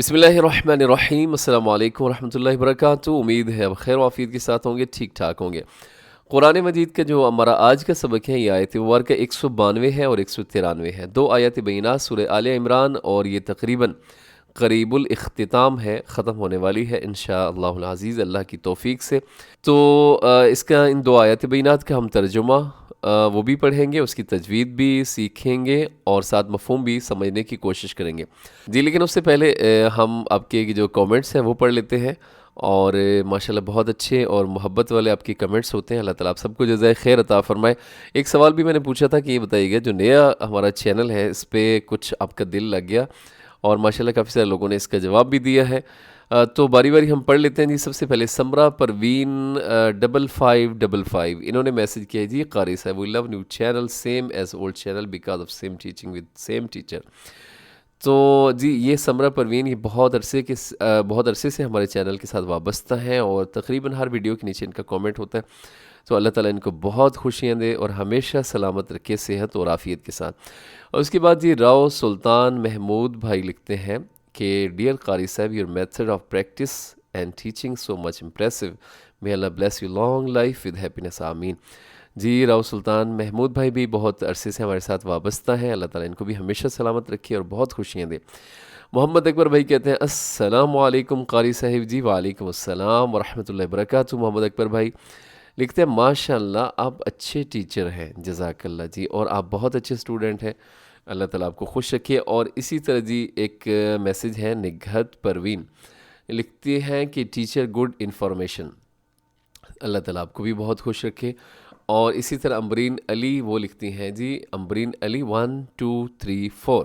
بسم اللہ الرحمن الرحیم، السلام علیکم ورحمۃ اللہ وبرکاتہ۔ امید ہے اب خیر و عافیت کے ساتھ ہوں گے، ٹھیک ٹھاک ہوں گے۔ قرآن مجید کا جو ہمارا آج کا سبق ہے، یہ آیت مبارکہ 192 ہے اور 193 ہے، دو آیات بینات سورہ آل عمران، اور یہ تقریباً قریب الاختتام ہے، ختم ہونے والی ہے انشاءاللہ العزیز، اللہ کی توفیق سے۔ تو اس کا ان دو آیات بینات کا ہم ترجمہ وہ بھی پڑھیں گے، اس کی تجوید بھی سیکھیں گے اور ساتھ مفہوم بھی سمجھنے کی کوشش کریں گے جی۔ لیکن اس سے پہلے ہم آپ کے جو کامنٹس ہیں وہ پڑھ لیتے ہیں، اور ماشاءاللہ بہت اچھے اور محبت والے آپ کی کمنٹس ہوتے ہیں۔ اللہ تعالیٰ آپ سب کو جزائے خیر عطا فرمائے۔ ایک سوال بھی میں نے پوچھا تھا کہ یہ بتائیے گا، جو نیا ہمارا چینل ہے اس پہ کچھ آپ کا دل لگ گیا، اور ماشاءاللہ کافی سارے لوگوں نے اس کا جواب بھی دیا ہے، تو باری باری ہم پڑھ لیتے ہیں جی۔ سب سے پہلے سمرہ پروین 5555 انہوں نے میسج کیا ہے جی، قاری صاحب we love new channel same as old channel because of same teaching with same teacher. تو جی یہ سمرہ پروین یہ بہت عرصے سے ہمارے چینل کے ساتھ وابستہ ہیں، اور تقریباً ہر ویڈیو کے نیچے ان کا کامنٹ ہوتا ہے۔ تو اللہ تعالیٰ ان کو بہت خوشیاں دے اور ہمیشہ سلامت رکھے، صحت اور عافیت کے ساتھ۔ اور اس کے بعد جی راؤ سلطان محمود بھائی لکھتے ہیں کہ ڈیئر قاری صاحب، your method of practice and teaching so much impressive, may Allah bless you long life with happiness, آمین۔ جی راؤ سلطان محمود بھائی بھی بہت عرصے سے ہمارے ساتھ وابستہ ہیں، اللہ تعالیٰ ان کو بھی ہمیشہ سلامت رکھے اور بہت خوشیاں دے۔ محمد اکبر بھائی کہتے ہیں السلام علیکم قاری صاحب جی، وعلیکم السلام ورحمۃ اللہ وبرکاتہ۔ محمد اکبر بھائی لکھتے ہیں ماشاء اللہ آپ اچھے ٹیچر ہیں، جزاک اللہ جی، اور آپ بہت اچھے اسٹوڈنٹ ہیں، اللہ تعالیٰ آپ کو خوش رکھے۔ اور اسی طرح جی ایک میسج ہے نگہت پروین لکھتی ہیں کہ ٹیچر گڈ انفارمیشن، اللہ تعالیٰ آپ کو بھی بہت خوش رکھے۔ اور اسی طرح امبرین علی وہ لکھتی ہیں جی، امبرین علی 1 2 3 4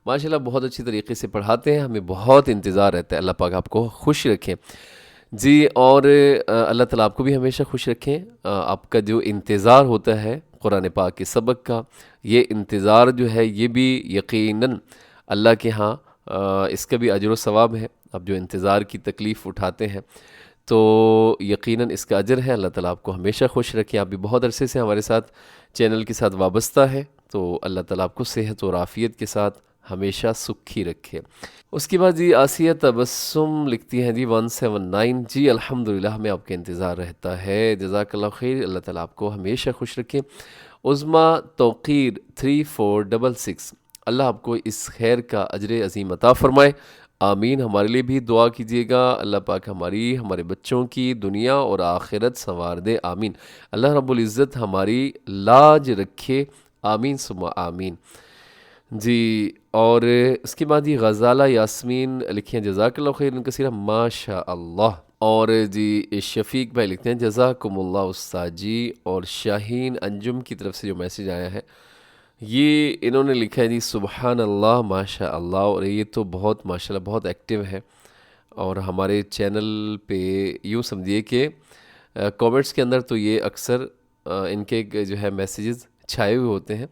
ماشاءاللہ بہت اچھی طریقے سے پڑھاتے ہیں، ہمیں بہت انتظار رہتا ہے، اللہ پاک آپ کو خوش رکھیں جی۔ اور اللہ تعالیٰ آپ کو بھی ہمیشہ خوش رکھیں۔ آپ کا جو انتظار ہوتا ہے قرآن پاک کے سبق کا، یہ انتظار جو ہے یہ بھی یقیناً اللہ کے ہاں اس کا بھی اجر و ثواب ہے۔ آپ جو انتظار کی تکلیف اٹھاتے ہیں تو یقیناً اس کا اجر ہے، اللہ تعالیٰ آپ کو ہمیشہ خوش رکھیں۔ آپ بھی بہت عرصے سے ہمارے ساتھ چینل کے ساتھ وابستہ ہے، تو اللہ تعالیٰ آپ کو صحت اور عافیت کے ساتھ ہمیشہ سکھی رکھے۔ اس کے بعد جی آسیہ تبسم لکھتی ہیں جی 179 جی، الحمدللہ ہمیں آپ کا انتظار رہتا ہے، جزاک اللہ خیر، اللہ تعالیٰ آپ کو ہمیشہ خوش رکھے۔ عظمیٰ توقیر 3466 اللہ آپ کو اس خیر کا اجر عظیم عطا فرمائے، آمین۔ ہمارے لیے بھی دعا کیجیے گا، اللہ پاک ہمارے بچوں کی دنیا اور آخرت سنوار دے، آمین۔ اللہ رب العزت ہماری لاج رکھے، آمین ثم آمین جی۔ اور اس کے بعد یہ غزالہ یاسمین لکھیں جزاک اللہ خیر کثیرا، ماشاء اللہ۔ اور جی شفیق بھائی لکھتے ہیں جزاکم اللہ استاد جی۔ اور شاہین انجم کی طرف سے جو میسج آیا ہے، یہ انہوں نے لکھا ہے جی سبحان اللہ ماشاء اللہ، اور یہ تو بہت ماشاءاللہ بہت ایکٹیو ہے، اور ہمارے چینل پہ یوں سمجھیے کہ کامنٹس کے اندر تو یہ اکثر ان کے جو ہے میسیجز چھائے ہوئے ہوتے ہیں۔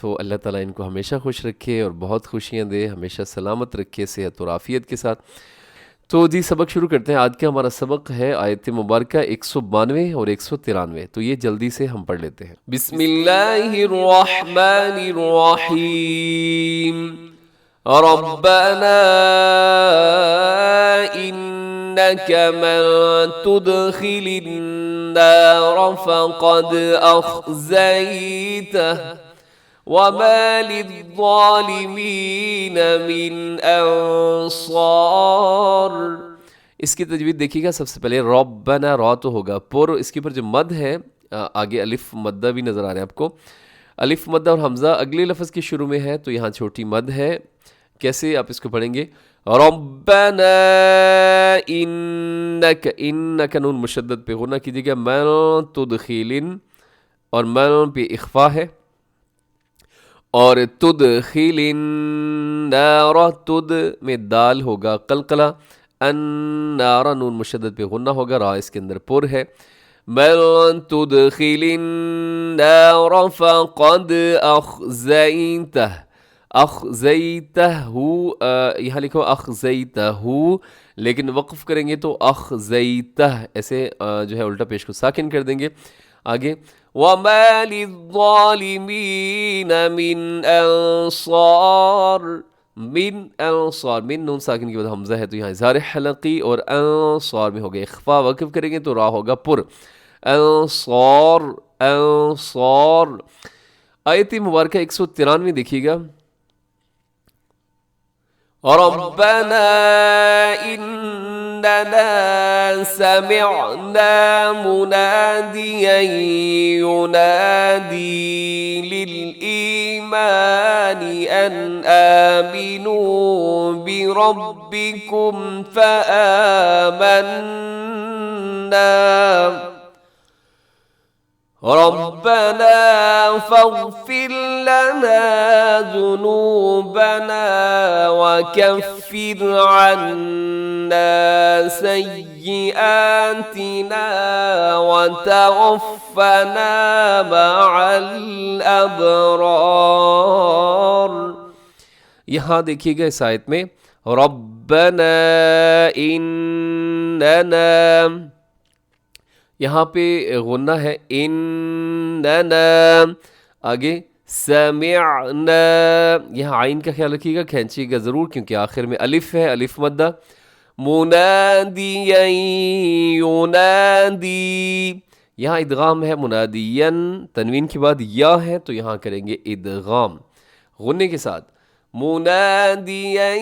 تو اللہ تعالیٰ ان کو ہمیشہ خوش رکھے اور بہت خوشیاں دے، ہمیشہ سلامت رکھے صحت اور عافیت کے ساتھ۔ تو جی سبق شروع کرتے ہیں۔ آج کا ہمارا سبق ہے آیت مبارکہ 192 اور 193، تو یہ جلدی سے ہم پڑھ لیتے ہیں۔ بسم اللہ الرحمن الرحیم، ربنا انک من تدخل النار فقد اخزیتہ وَمَا لِلظَّالِمِينَ مِنْ أَنصَارٍ۔ اس کی تجوید دیکھیے گا، سب سے پہلے ربنا، را تو ہوگا پر، اس کے اوپر جو مد ہے آگے الف مدہ بھی نظر آ رہا ہے آپ کو، الف مدہ اور حمزہ اگلے لفظ کے شروع میں ہے، تو یہاں چھوٹی مد ہے۔ کیسے آپ اس کو پڑھیں گے؟ ربنا انک نون مشدد پہ غنہ کیجیے گا، من تدخلن، اور من پہ اخفا ہے، اور تدخل النار، تد میں دال ہوگا قلقلہ، النار نون مشدد پہ غنہ ہوگا، را اس کے اندر پر ہے۔ من تدخل النار فقد اخزیتہ، اخزیتہ یہاں لکھو اخزیتہ، لیکن وقف کریں گے تو اخزیتہ ایسے جو ہے الٹا پیش کو ساکن کر دیں گے۔ آگے وَمَا لِلظَّالِمِينَ مِنْ أَنصَارٍ، من انصار، من نون ساکن کے بعد حمزہ ہے تو یہاں اظہار حلقی، اور انصار میں ہوگا اخفا، وقف کریں گے تو را ہوگا پر، انصار انصار۔ آیت مبارکہ 193 دیکھیے گا، ربنا اننا سمعنا مناديا ينادي للإيمان أن آمنوا بربكم فآمنا ربنا فاغفر لنا ذنوبنا وكفر عنا سيئاتنا وتوفنا مع الأبرار۔ یہاں دیکھیے گا اس آیت میں ربنا اننا، یہاں پہ غنہ ہے اننا، آگے سمعنا، یہاں عین کا خیال رکھیے گا، کھینچیے گا ضرور کیونکہ آخر میں الف ہے، الف مدہ، منادیا ینادی، یہاں ادغام ہے، منادین تنوین کے بعد یا ہے تو یہاں کریں گے ادغام غنے کے ساتھ، منادیا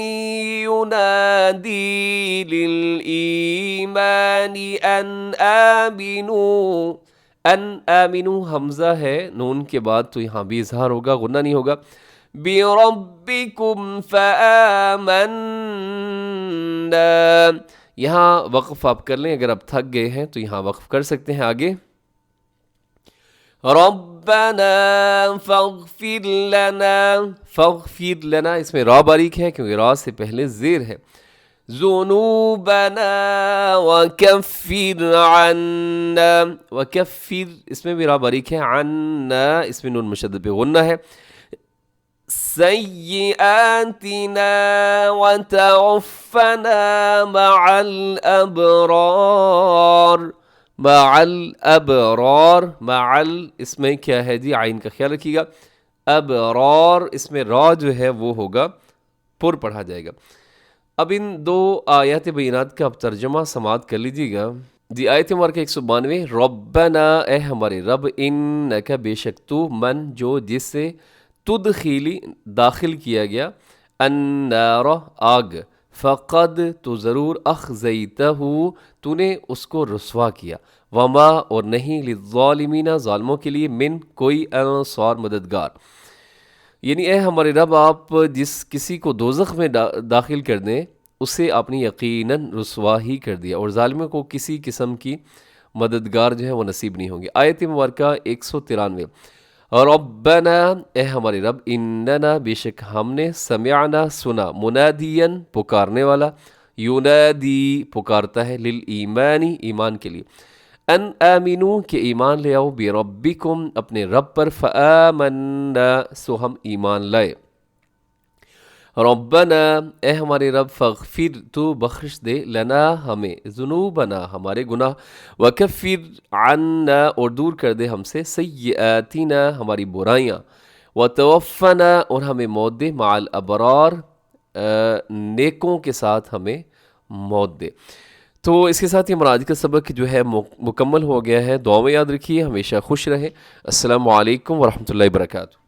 ینادی للایمان ان آمنوا، ان آمنوا حمزہ ہے نون کے بعد تو یہاں بھی اظہار ہوگا، غنہ نہیں ہوگا، بربکم فآمنا، یہاں وقف آپ کر لیں، اگر آپ تھک گئے ہیں تو یہاں وقف کر سکتے ہیں۔ آگے ربنا فاغفر لنا، فاغفر لنا اس میں را باریک ہے کیونکہ را سے پہلے زیر ہے، ذنوبنا وکفر عنا، وکفر اس میں بھی را باریک ہے، عنا اس میں نون مشدد پہ غنہ ہے، سیئاتنا وتوفنا مع الابرار، مع الابرار، مع اس میں کیا ہے جی، عین کا خیال رکھیے گا، ابرار اس میں را جو ہے وہ ہوگا پر پڑھا جائے گا۔ اب ان دو آیات بینات کا اب ترجمہ سماعت کر لیجیے گا جی۔ آیت مبارکہ 192، ربنا اے ہمارے رب، انکا بے شک تو، من جو جس سے، تدخیلی داخل کیا گیا، النار آگ، فقد تو ضرور، اخزیتہ تو نے اس کو رسوا کیا، وما اور نہیں، للظالمین ظالموں کے لیے، من کوئی، انصار مددگار، یعنی اے ہمارے رب آپ جس کسی کو دوزخ میں داخل کر دیں اسے آپ نے یقیناً رسوا ہی کر دیا، اور ظالموں کو کسی قسم کی مددگار جو ہے وہ نصیب نہیں ہوں گے۔ آیت مبارکہ 193، ربنا اے ہمارے رب، اننا بے شک ہم نے، سمعنا سنا، منادین پکارنے والا، ینادی پکارتا ہے، للایمانی ایمان کے لیے، ان آمنو کہ ایمان لے آؤ، بربکم اپنے رب پر، فآمنا سو ہم ایمان لائے، ربنا اے ہمارے رب، فاغفر تو بخش دے، لنا ہمیں، ذنوبنا ہمارے گناہ، وکفر عنا اور دور کر دے ہم سے، سیئاتنا ہماری برائیاں، وتوفنا اور ہمیں موت دے، مع الابرار نیکوں کے ساتھ ہمیں موت دے۔ تو اس کے ساتھ ہی ہمارا آج کا سبق جو ہے مکمل ہو گیا ہے، دعا میں یاد رکھیے، ہمیشہ خوش رہیں۔ السلام علیکم ورحمۃ اللہ وبرکاتہ۔